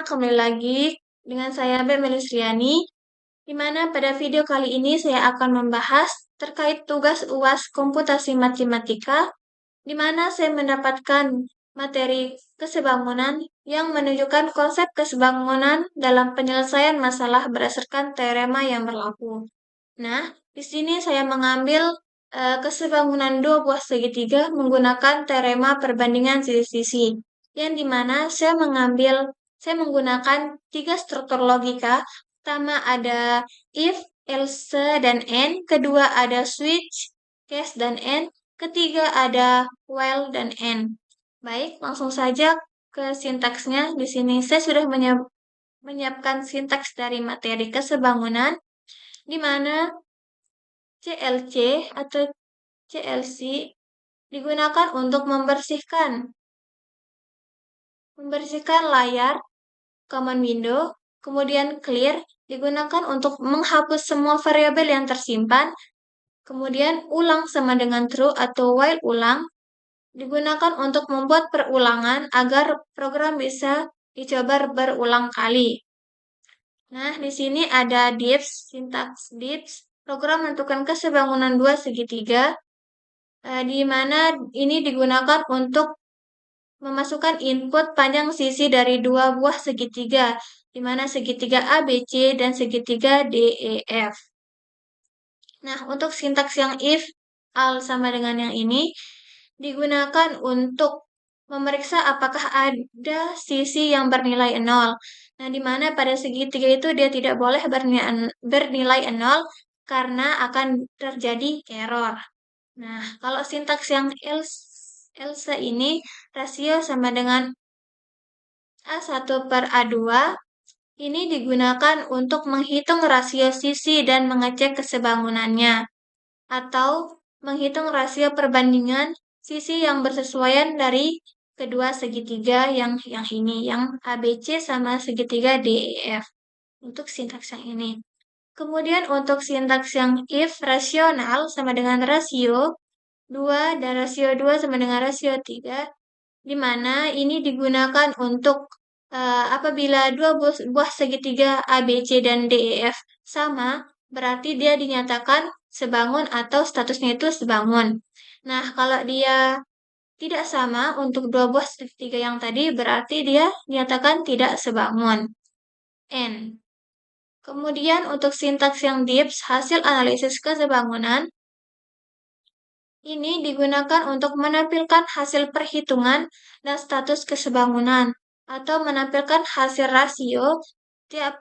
kembali lagi dengan saya Beb Melisriani, di mana pada video kali ini saya akan membahas terkait tugas UAS Komputasi Matematika, di mana saya mendapatkan materi kesebangunan yang menunjukkan konsep kesebangunan dalam penyelesaian masalah berdasarkan teorema yang berlaku. Nah, di sini saya mengambil kesebangunan dua buah segitiga menggunakan teorema perbandingan sisi-sisi, yang dimana saya menggunakan 3 struktur logika. Pertama ada if, else, dan end. Kedua ada switch, case, dan end. Ketiga ada while dan end. Baik, langsung saja ke sintaksnya. Di sini saya sudah menyiapkan sintaks dari materi kesebangunan, di mana CLC atau CLC digunakan untuk membersihkan layar command window, kemudian clear digunakan untuk menghapus semua variabel yang tersimpan, kemudian ulang sama dengan true atau while ulang digunakan untuk membuat perulangan agar program bisa dicoba berulang kali. Nah, di sini ada diffs, sintaks diffs, program menentukan kesebangunan dua segitiga, di mana ini digunakan untuk memasukkan input panjang sisi dari dua buah segitiga, di mana segitiga ABC dan segitiga DEF. Nah, untuk sintaks yang if, al sama dengan yang ini, digunakan untuk memeriksa apakah ada sisi yang bernilai 0. Nah, di mana pada segitiga itu dia tidak boleh bernilai 0 karena akan terjadi error. Nah, kalau sintaks yang else ini, rasio sama dengan A1/A2, ini digunakan untuk menghitung rasio sisi dan mengecek kesebangunannya, atau menghitung rasio perbandingan sisi yang bersesuaian dari kedua segitiga yang ini, yang ABC sama segitiga DEF, untuk sintaks yang ini. Kemudian untuk sintaks yang if, rasional sama dengan rasio 2 dan rasio 2 sama dengan rasio 3, di mana ini digunakan untuk apabila dua buah segitiga ABC dan DEF sama, berarti dia dinyatakan sebangun atau statusnya itu sebangun. Nah, kalau dia tidak sama untuk dua buah segitiga yang tadi, berarti dia dinyatakan tidak sebangun. N. Kemudian untuk sintaks yang diffs, hasil analisis kesebangunan, ini digunakan untuk menampilkan hasil perhitungan dan status kesebangunan, atau menampilkan hasil rasio tiap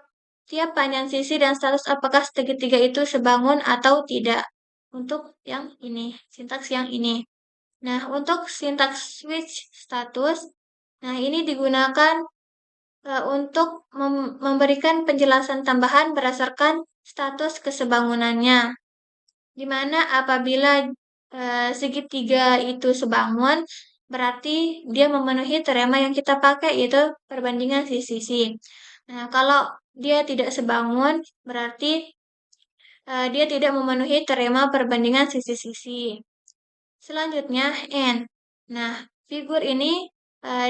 panjang sisi dan status apakah segitiga itu sebangun atau tidak. Untuk yang ini, sintaks yang ini. Nah, untuk sintaks switch status, nah ini digunakan untuk memberikan penjelasan tambahan berdasarkan status kesebangunannya, di mana apabila segitiga itu sebangun, berarti dia memenuhi teorema yang kita pakai, yaitu perbandingan sisi-sisi. Nah, kalau dia tidak sebangun, berarti dia tidak memenuhi teorema perbandingan sisi-sisi. Selanjutnya, N. Nah, figur ini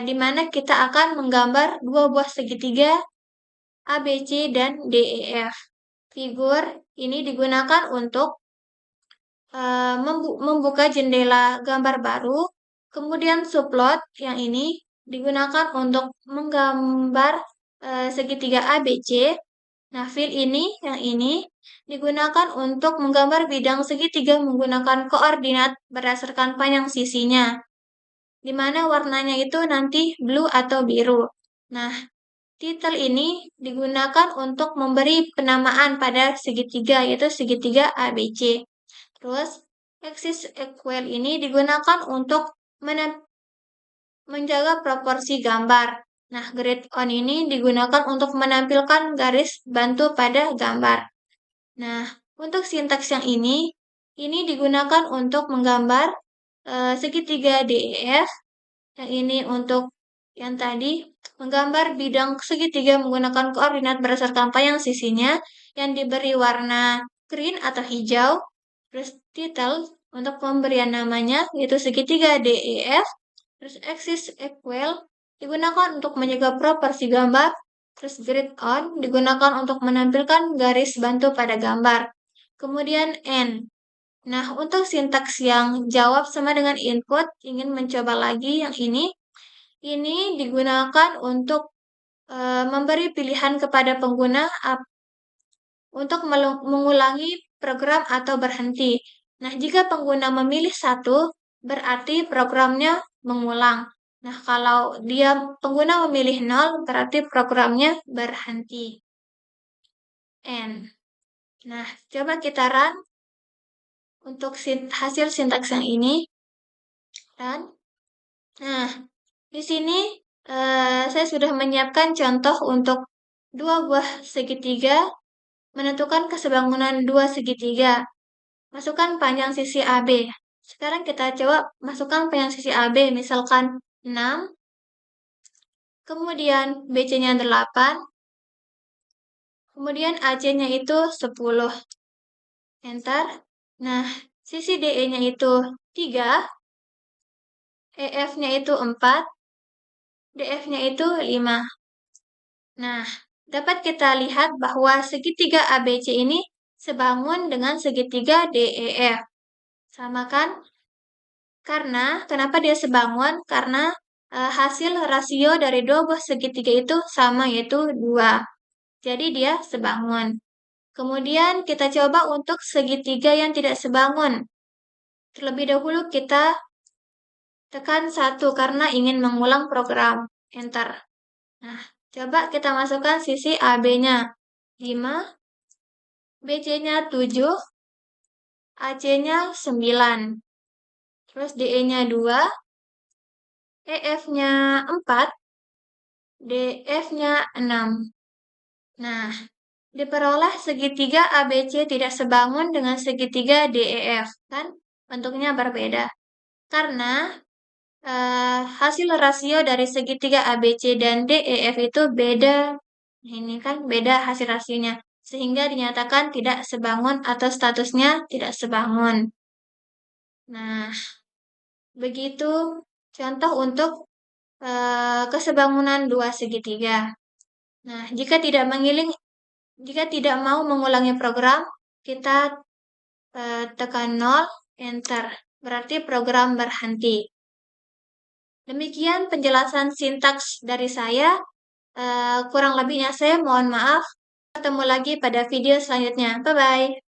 di mana kita akan menggambar dua buah segitiga ABC dan DEF. Figur ini digunakan untuk membuka jendela gambar baru, kemudian subplot yang ini digunakan untuk menggambar segitiga ABC. Nah, fill ini yang ini digunakan untuk menggambar bidang segitiga menggunakan koordinat berdasarkan panjang sisinya, di mana warnanya itu nanti blue atau biru. Nah, title ini digunakan untuk memberi penamaan pada segitiga, yaitu segitiga ABC. Terus, axis equal ini digunakan untuk menjaga proporsi gambar. Nah, grid on ini digunakan untuk menampilkan garis bantu pada gambar. Nah, untuk sintaks yang ini digunakan untuk menggambar segitiga DEF. Yang ini untuk yang tadi, menggambar bidang segitiga menggunakan koordinat berdasarkan panjang sisinya yang diberi warna green atau hijau. Terus title untuk pemberian namanya, yaitu segitiga DEF. Terus axis equal digunakan untuk menjaga proporsi gambar. Terus grid on digunakan untuk menampilkan garis bantu pada gambar. Kemudian N. Nah, untuk sintaks yang jawab sama dengan input, ingin mencoba lagi yang ini digunakan untuk memberi pilihan kepada pengguna untuk mengulangi program atau berhenti. Nah, jika pengguna memilih satu, berarti programnya mengulang. Nah, kalau pengguna memilih 0, berarti programnya berhenti. N. Nah, coba kita run untuk hasil sintaks yang ini. Dan, nah, di sini saya sudah menyiapkan contoh untuk dua buah segitiga, menentukan kesebangunan dua segitiga. Masukkan panjang sisi AB. Sekarang kita coba masukkan panjang sisi AB, misalkan 6, kemudian BC-nya 8, kemudian AC-nya itu 10. Enter. Nah, sisi DE-nya itu 3, EF-nya itu 4, DF-nya itu 5. Nah, dapat kita lihat bahwa segitiga ABC ini sebangun dengan segitiga DEF. Sama kan? Kenapa dia sebangun? Karena hasil rasio dari dua buah segitiga itu sama, yaitu 2. Jadi dia sebangun. Kemudian kita coba untuk segitiga yang tidak sebangun. Terlebih dahulu kita tekan 1 karena ingin mengulang program. Enter. Nah, coba kita masukkan sisi AB-nya 5, BC-nya 7, AC-nya 9. Terus DE-nya 2, EF-nya 4, DF-nya 6. Nah, diperoleh segitiga ABC tidak sebangun dengan segitiga DEF, kan? Bentuknya berbeda. Karena hasil rasio dari segitiga ABC dan DEF itu beda. Ini kan beda hasil rasionya, sehingga dinyatakan tidak sebangun atau statusnya tidak sebangun. Nah, begitu contoh untuk kesebangunan dua segitiga. Nah, jika tidak mau mengulangi program, kita tekan 0, enter. Berarti program berhenti. Demikian penjelasan sintaks dari saya. Kurang lebihnya saya mohon maaf. Ketemu lagi pada video selanjutnya. Bye-bye.